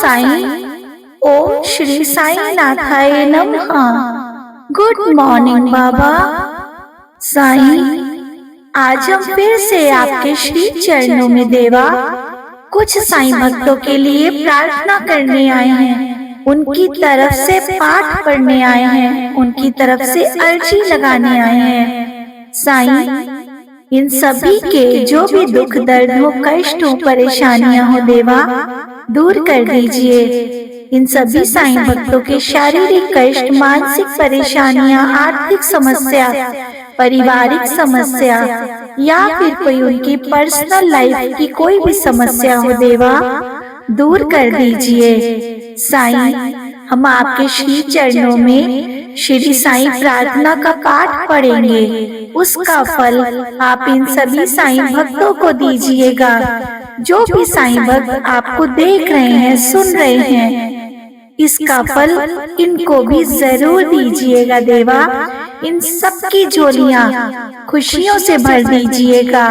साईं। ओम श्री साईं नाथाय नमः। Good morning बाबा। साईं, आज हम फिर से आपके श्री चरणों में देवा कुछ साईं भक्तों के लिए प्रार्थना करने आए हैं। उनकी तरफ से पाठ पढ़ने आए हैं, उनकी तरफ से अर्जी लगाने आए हैं। साईं, इन सभी के जो भी दुख दर्द हो, कष्ट हो, परेशानियां हो देवा, दूर कर दीजिए। इन सभी साईं भक्तों के शारीरिक कष्ट, मानसिक परेशानियां, आर्थिक समस्या, पारिवारिक समस्या या फिर कोई उनकी पर्सनल लाइफ की कोई भी समस्या हो देवा, दूर कर दीजिए। साईं, हम आपके श्री चरणों में श्री साईं प्रार्थना का पाठ पढ़ेंगे। उसका फल आप इन सभी साईं भक्तों को दीजिएगा। जो भी साईं भक्त आपको देख रहे हैं, सुन रहे हैं, इसका फल इनको भी जरूर दीजिएगा देवा। इन सबकी झोलियां खुशियों से भर दीजिएगा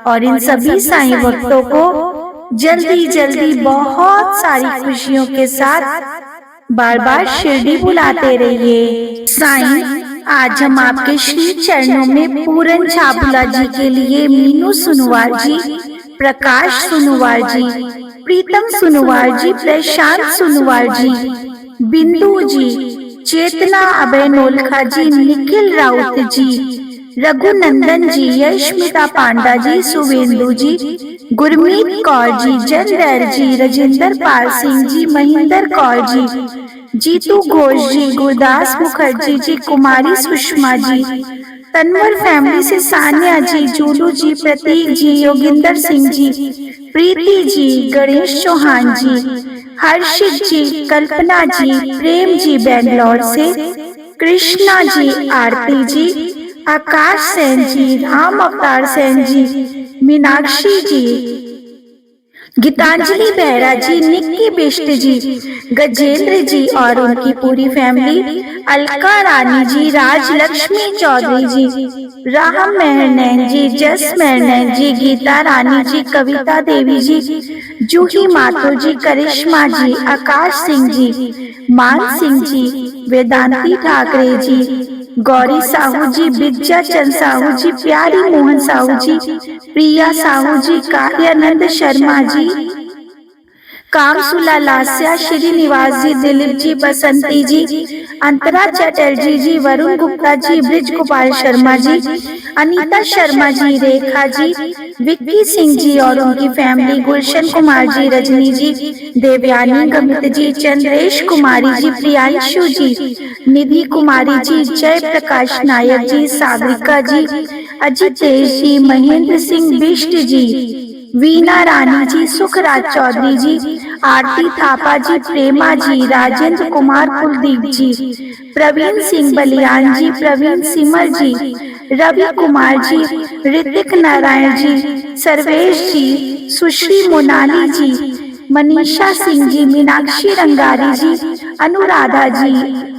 और इन सभी साईं भक्तों को जल्दी जल्दी बहुत सारी खुशियों के साथ बार बार शिरडी बुलाते रहिए। साईं, आज हम आपके श्री चरणों में पूरन छाबुला जी के लिए मीनू सुनवार जी, प्रकाश सुनवार जी, प्रीतम सुनवार जी, प्रशांत सुनवार जी, बिंदु जी, चेतना अभय नोलखा जी, निखिल राउत जी, रघुनंदन जी, यशमिता पांडा जी, सुवेंदु जी, गुरमीत कौर जी, जंदर जी, राजेंद्र पाल सिंह जी, महेंद्र कौर जी, जीतू घोष जी, गुरदास मुखर्जी जी, कुमारी सुषमा जी, तनवर फैमिली से सान्या जी, जूलू जी, प्रतीक जी, योगिंदर सिंह जी, प्रीति जी, गणेश चौहान जी, हर्षित जी, कल्पना जी, प्रेम जी बेंगलोर से, कृष्णा जी, आरती जी, आकाश सेन जी, राम अवतार सेन जी, मीनाक्षी जी, गीतांजलि बेहरा जी, निक्की बिष्ट जी, गजेंद्र जी और उनकी पूरी फैमिली, अलका रानी जी, राजलक्ष्मी चौधरी जी, राम मेहरनैन जी, जस मेहरनैन जी, गीता रानी जी, कविता देवी जी, जूही माथुर जी, करिश्मा जी, आकाश सिंह जी, मान सिंह जी, वेदांती ठाकरे जी, गौरी साहू जी, विद्या चंद साहू जी, प्यारी मोहन साहू जी, प्रिया साहू जी, कार्यानंद शर्मा जी, कामसुला लास्या, श्रीनिवास जी, दिलीप जी, बसंती जी, अंतरा चटर्जी जी, वरुण गुप्ता जी, ब्रिज गोपाल शर्मा जी, अनीता शर्मा जी, रेखा जी, विक्की सिंह जी और उनकी फैमिली, गुलशन कुमार जी, रजनी जी, देवयानी, गमित जी, चंद्रेश कुमारी जी, प्रियांशु जी, निधि कुमारी जी, जय प्रकाश नायक जी, सागरिका जी, अजितेश जी, महेंद्र सिंह बिष्ट जी, वीना रानी जी, सुखराज चौधरी जी, आरती थापा जी, प्रेमा जी, राजेंद्र कुमार, कुलदीप जी, प्रवीण सिंह बलियान जी, प्रवीण सिमर जी, रवि कुमार जी, ऋतिक नारायण जी, सर्वेश जी, सुश्री मोनाली जी, मनीषा सिंह जी, मीनाक्षी रंगारी जी, अनुराधा जी,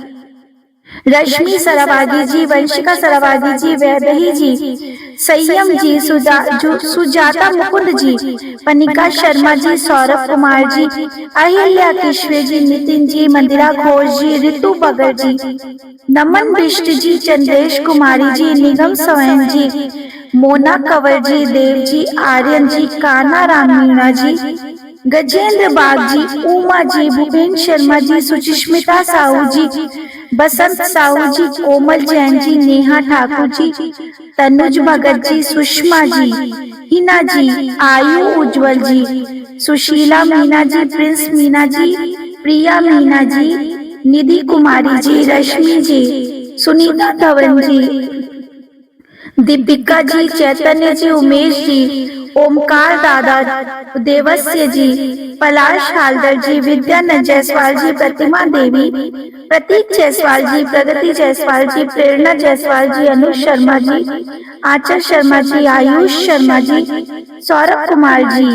रश्मि सरावागी जी, वंशिका सरावागी जी, वैदेही जी, संयम जी, सुजाता मुकुंद जी, पनिका शर्मा जी, सौरभ कुमार जी, अहिल्या किश्वे जी, नितिन जी, मंदिरा घोष जी, ऋतु बगर जी, नमन बिष्ट जी, चंद्रेश कुमारी जी, निगम सोहन जी, मोना कंवर जी, देव जी, आर्यन जी, काना राम मीणा जी, गजेंद्र बाग जी, उमा जी, भूपेन शर्मा जी, सुचिस्मिता साहू जी, बसंत साहू जी, कोमल जैन जी, नेहा ठाकुर जी, तनुज भगत जी, सुषमा जी, हिना जी, आयु उज्जवल जी, सुशीला मीना जी, प्रिंस मीना जी, प्रिया मीना जी, निधि कुमारी जी, रश्मि जी, सुनीता धवन जी, दीपिका जी, चैतन्य जी, उमेश जी, ओमकार दादा, देवस्य जी, पलाश हालदर जी, विद्यानंद जायसवाल जी, प्रतिमा देवी, प्रतीक जायसवाल जी, प्रगति जायसवाल जी, प्रेरणा जायसवाल जी, अनुज शर्मा जी, आचल शर्मा जी, आयुष शर्मा जी, सौरभ कुमार जी,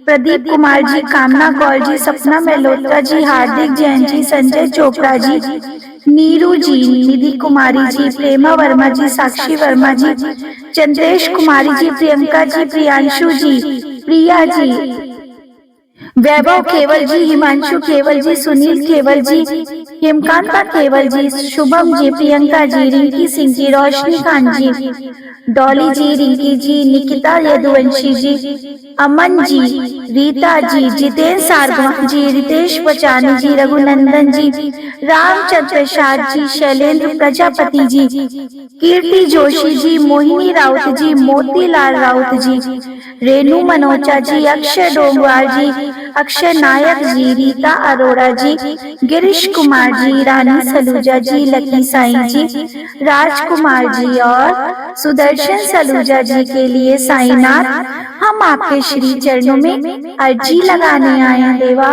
प्रदीप कुमार जी, कामना कौर जी, सपना मेहलोत्रा जी, हार्दिक जैन जी, संजय चोपड़ा जी, नीरू जी, निधि कुमारी जी, प्रेमा वर्मा जी, साक्षी वर्मा जी, चंद्रेश कुमारी जी, प्रियंका जी, प्रियांशु जी, प्रिया जी, वैभव खेवल जी, हिमांशु खेवल जी, सुनील खेवल जी, हेमकांता खेवल जी, शुभम जी, प्रियंका जी, रिंकी सिंह जी, रोशनी खान जी, डॉली जी, रिंकी जी, निकिता यदुवंशी जी, अमन जी, रीता जी, जितेंद्र सारगवान जी, रितेश बचानी जी, रघुनंदन जी, रामचंद्र प्रसाद जी, शैलेंद्र प्रजापति जी, कीर्ति जोशी जी, मोहिनी राउत जी, मोतीलाल राउत जी, रेणु मनोचा जी, अक्षय डोंगवार जी, अक्षय नायक जी, रीता अरोड़ा जी, गिरीश कुमार जी, रानी सलूजा जी, लकी साईं जी, राजकुमार जी और सुदर्शन सलूजा जी के लिए साईनाथ हम आपके श्री चरणों में अर्जी लगाने आए हैं देवा,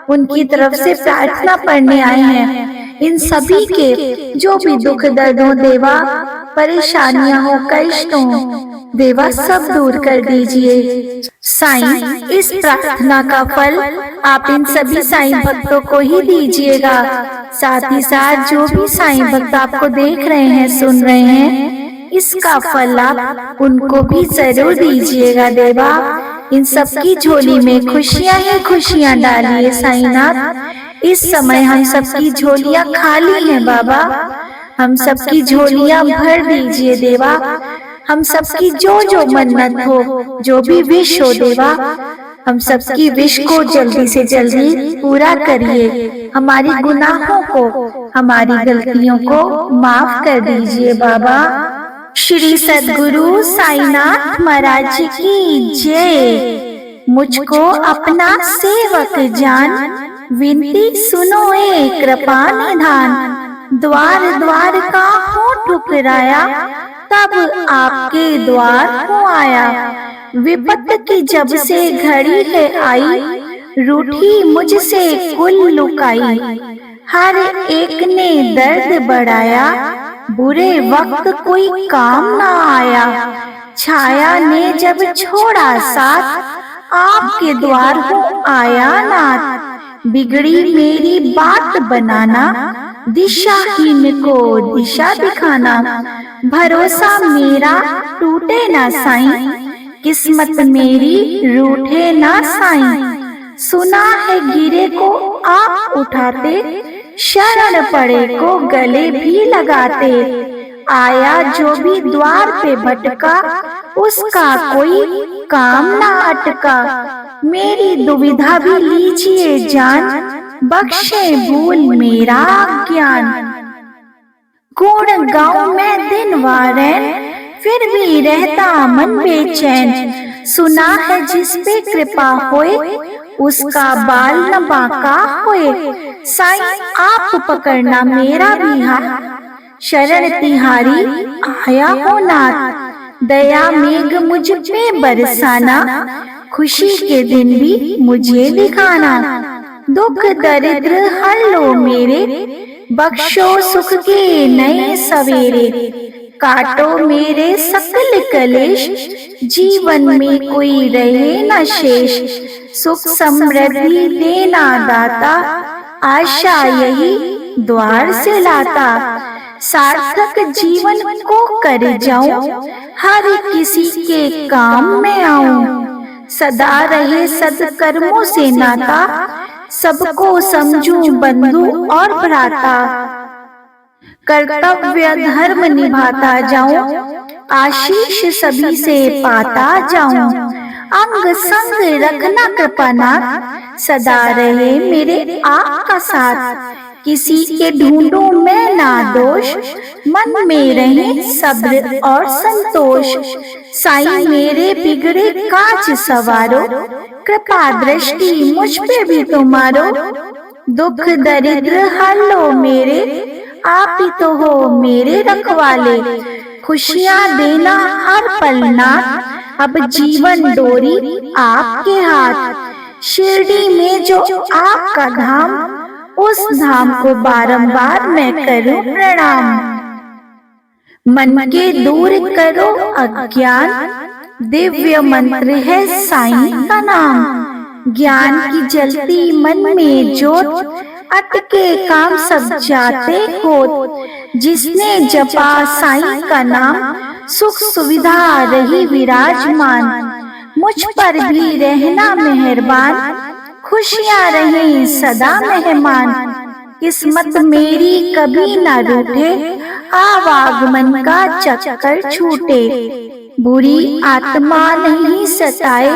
उनकी तरफ से प्रार्थना पढ़ने आए हैं। इन सभी के जो भी दुख दर्द हो देवा, परेशानियां हो, कष्ट हो देवा, सब दूर कर दीजिए। साईं, इस प्रार्थना का फल आप इन सभी साईं भक्तों को ही दीजिएगा। साथ ही साथ जो भी साईं भक्त आपको देख रहे हैं, सुन रहे हैं, इसका फल आप उनको भी जरूर दीजिएगा देवा। इन सबकी झोली में खुशियां ही खुशियां डालिए साईनाथ। इस समय हम सबकी झोलियां खाली हैं बाबा, हम सबकी झोलियां भर दीजिए देवा। हम सबकी जो जो मन्नत हो, जो भी विश हो देवा, हम सबकी विश को जल्दी से जल्दी पूरा करिए। हमारी गुनाहों को, हमारी गलतियों को माफ कर दीजिए बाबा। श्री सद्गुरु साईनाथ महाराज की जय। मुझको अपना सेवक जान, विनती सुनो ए कृपा निधान। द्वार द्वार का हो ठुकराया, तब आपके द्वार को आया। विपत की जब से घड़ी है आई, रूठी मुझसे कुल लुकाई। हर एक ने दर्द बढ़ाया, बुरे वक्त कोई काम ना आया। छाया ने जब छोड़ा साथ, आपके द्वार को आया नाथ। बिगड़ी मेरी बात बनाना, दिशाहीन को दिशा दिखाना। भरोसा मेरा टूटे ना साईं, किस्मत मेरी रूठे ना साईं। सुना है गिरे को आप उठाते, शरण पड़े को गले भी लगाते। आया जो भी द्वार पे भटका, उसका कोई काम ना अटका। मेरी दुविधा भी लीजिए जान, बख्शे भूल मेरा ज्ञान। गुण गाऊं मैं दिन व रैन, फिर भी रहता मन बेचैन। सुना है जिस पे कृपा होए, उसका बाल न बांका होए। साईं आप पकड़ना मेरा भी हाथ, शरण तिहारी आया हो नाथ। दया मेघ मुझ पे बरसाना, खुशी के दिन भी मुझे दिखाना। दुख दरिद्र हर लो मेरे, बख्शो सुख के नए सवेरे। काटो मेरे सकल कलेश, जीवन में कोई रहे न शेष। सुख समृद्धि देना दाता, आशा यही द्वार से लाता। सार्थक जीवन को कर जाऊं, हर किसी के काम में आऊं। सदा रहे सदकर्मों से नाता, सबको समझूं बंधु और भ्राता। कर्तव्य धर्म निभाता जाऊं, आशीष सभी से पाता जाऊं। अंग संग रखना कृपानाथ, सदा रहे मेरे आपका साथ। किसी के ढूंढूं मैं ना दोष, मन में रहे सब्र और संतोष। साईं मेरे बिगड़े काज सवारो, कृपा दृष्टि मुझ पे भी तुम्हारो। दुख दरिद्र हर लो मेरे, आप ही तो हो मेरे रखवाले। खुशियां देना हर पल नाथ, अब जीवन डोरी आपके हाथ। शिरडी में जो आपका धाम, उस धाम को बारंबार मैं करूं प्रणाम। मन के दूर करो अज्ञान, दिव्य मंत्र है साईं का नाम। ज्ञान की जलती मन में जोत, अटके काम सब जाते होत। जिसने जपा साईं का नाम, सुख सुविधा रही विराजमान। मुझ पर भी रहना मेहरबान, खुशियाँ रहें सदा मेहमान, किस्मत मेरी कभी ना रूठे, आवागमन का चक्कर छूटे। बुरी आत्मा नहीं सताए,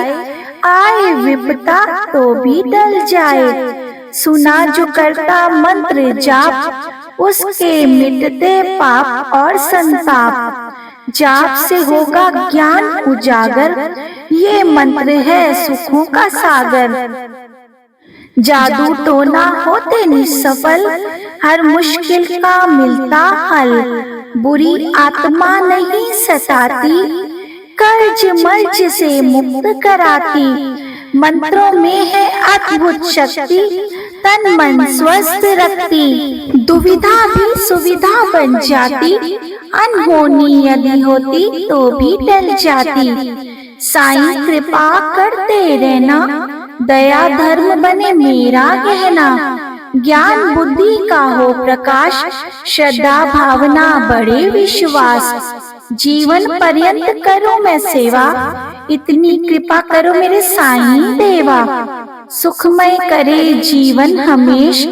आए विपदा तो भी टल जाए। सुना जो करता मंत्र जाप, उसके मिटते पाप और संताप। जाप से होगा ज्ञान उजागर, ये मंत्र है सुखों का सागर। जादू टोना होते निसफल, हर मुश्किल का मिलता हल। बुरी आत्मा नहीं सताती, कर्ज मर्ज से मुक्त कराती। मंत्रों में है अद्भुत शक्ति, तन मन स्वस्थ रखती। दुविधा भी सुविधा बन जाती, अनहोनी यदि होती तो भी टल जाती। साईं कृपा करते रहना, दया धर्म बने मेरा गहना। ज्ञान बुद्धि का हो प्रकाश, श्रद्धा भावना बढ़े विश्वास। जीवन पर्यंत करो मैं सेवा, इतनी कृपा करो मेरे साईं देवा। सुखमय करे जीवन हमेश,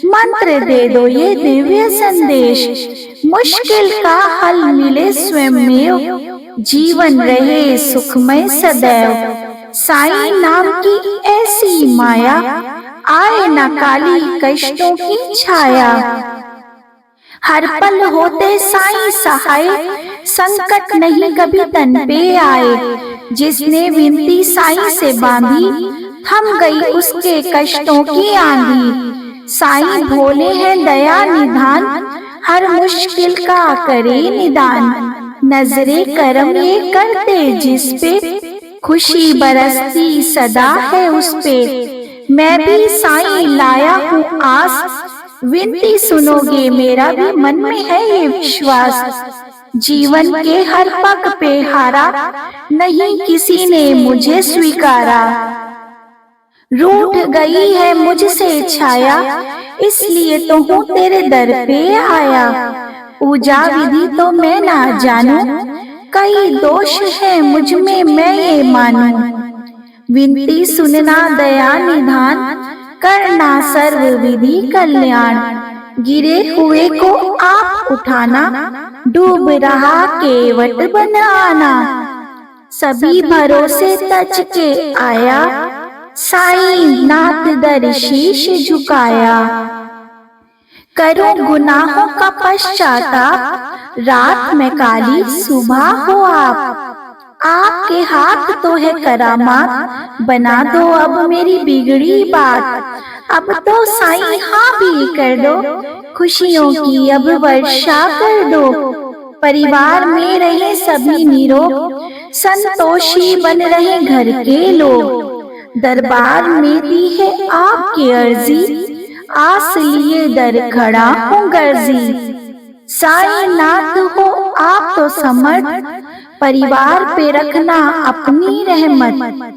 मंत्र दे दो ये दिव्य संदेश। मुश्किल का हल मिले स्वयं में, जीवन रहे सुखमय सदैव। साईं नाम की ऐसी माया, आए न काली कष्टों की छाया। हर पल होते साईं सहाय, संकट नहीं कभी तन पे आए। जिसने विनती साईं से बांधी, थम गई उसके कष्टों की आंधी। साईं भोले हैं दया निधान, हर मुश्किल का करे निदान। नजरे करम ये करते जिस पे, खुशी बरसती सदा है उस पे। मैं भी साईं लाया हूँ आस, विनती सुनोगे मेरा भी मन में है ये विश्वास। जीवन के हर पग पे हारा, नहीं किसी ने मुझे स्वीकारा। रूठ गई है मुझसे छाया, इसलिए तो हूँ तेरे दर पे आया। पूजा विधि तो मैं ना जानू, कई दोष है मुझ में मैं ये मानूं। विनती सुनना दया निधान, करना सर्व विधि कल्याण। गिरे हुए को आप उठाना, डूब रहा केवट बनाना। सभी भरोसे तज के आया, साईं नाथ दर शीश झुकाया। करो गुनाहों का पश्चाताप, रात में काली सुबह हो आप। आपके हाथ तो है करामात, बना दो अब मेरी बिगड़ी बात। अब तो साईं हाँ भी कर दो, खुशियों की अब वर्षा कर दो। परिवार में रहे सभी निरोग, संतोषी बन रहे घर के लोग। दरबार में दी है आपकी अर्जी, आस लिए दर खड़ा हूँ गर्जी। साईं नाथ हो आप तो समर्थ, परिवार पे रखना अपनी रहमत।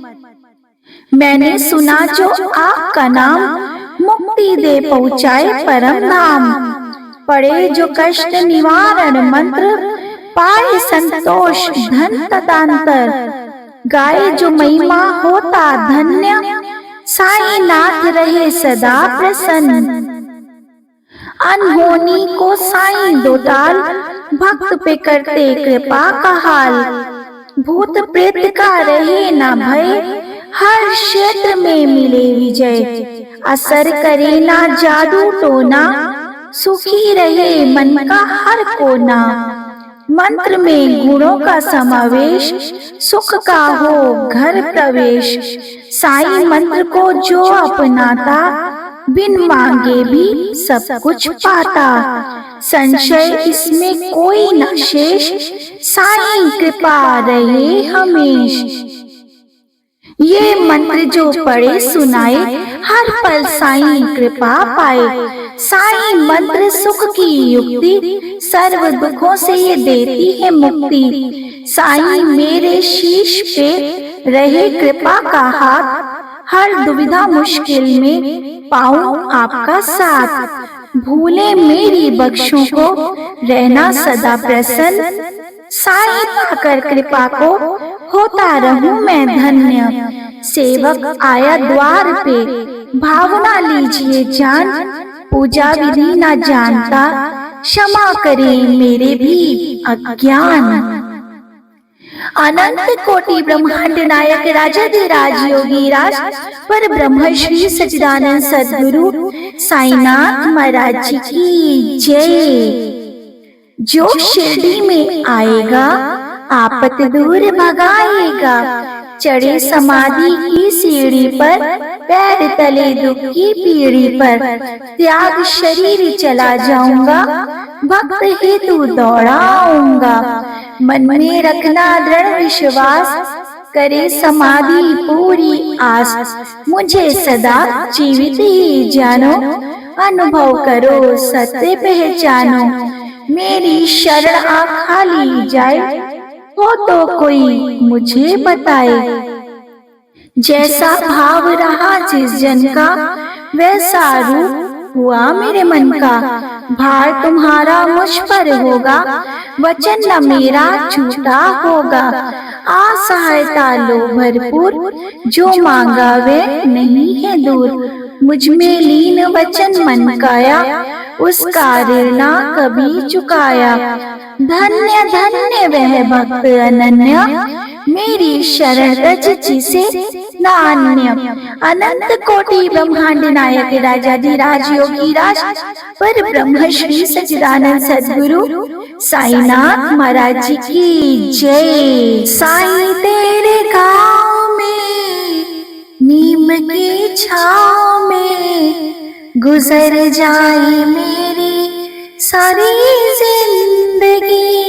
मैंने सुना जो आपका नाम, मुक्ति दे पहुँचाए परम धाम। पड़े जो कष्ट निवारण मंत्र, पाए संतोष धन ततांतर। गाए जो महिमा होता धन्य, साईं नाथ रहे सदा प्रसन्न। अनहोनी को साईं दो टाल, भक्त पे करते कृपा का हाल। भूत प्रेत का रहे ना भय, हर क्षेत्र में मिले विजय। असर करे ना जादू टोना, सुखी रहे मन का हर कोना। मंत्र में गुणों का समावेश, सुख का हो घर प्रवेश। साईं मंत्र को जो अपनाता, बिन मांगे भी सब कुछ पाता। संशय इसमें कोई न शेष, साईं कृपा रहे हमेश। ये मंत्र जो पढ़े सुनाए, हर पल साईं कृपा पाए। साईं मंत्र सुख की युक्ति, सर्व दुखों से ये देती है मुक्ति। साईं मेरे शीश पे रहे कृपा का हाथ, हर दुविधा मुश्किल में पाऊं आपका साथ। भूले मेरी बख्शों को, रहना सदा प्रसन्न। साईं पाकर कृपा को होता रहूं मैं धन्य। सेवक आया द्वार पे, भावना लीजिए जान। पूजा विधि न जानता, क्षमा करें मेरे भी अज्ञान। अनंत कोटि ब्रह्मांड नायक राजाधिराज योगीराज पर ब्रह्म श्री सच्चिदानंद सद्गुरु साईनाथ महाराज जी की जय। जो शिरडी में आएगा, आपत दूर भगाएगा। चढ़े समाधि की सीढ़ी पर, पैर तले दुख की पीढ़ी पर। त्याग शरीर चला जाऊंगा, भक्त हेतु दौड़ाऊंगा। मन में रखना दृढ़ विश्वास, करे समाधि पूरी आस। मुझे सदा जीवित ही जानो, अनुभव करो सत्य पहचानो। मेरी शरण आ खाली जाए, हो तो कोई मुझे बताए। जैसा भाव रहा जिस जन का, वैसा रूप हुआ मेरे मन का। भार तुम्हारा मुझ पर होगा, वचन न मेरा झूठा होगा। असहायता लो भरपूर, जो मांगा वे नहीं है दूर। मुझ में लीन वचन मन काया, उसका ऋण ना कभी चुकाया। धन्य धन्य वह भक्त अनन्य, मेरी शरण रज जिसे नान्य। अनंत कोटि ब्रह्मांड नायक राजाधिराज योगीराज पर ब्रह्म श्री सच्चिदानंद सद्गुरु साईनाथ महाराज जी की जय। साईं तेरे गाँव में, नीम की छाँव में, गुजर जाए मेरी सारी जिंदगी।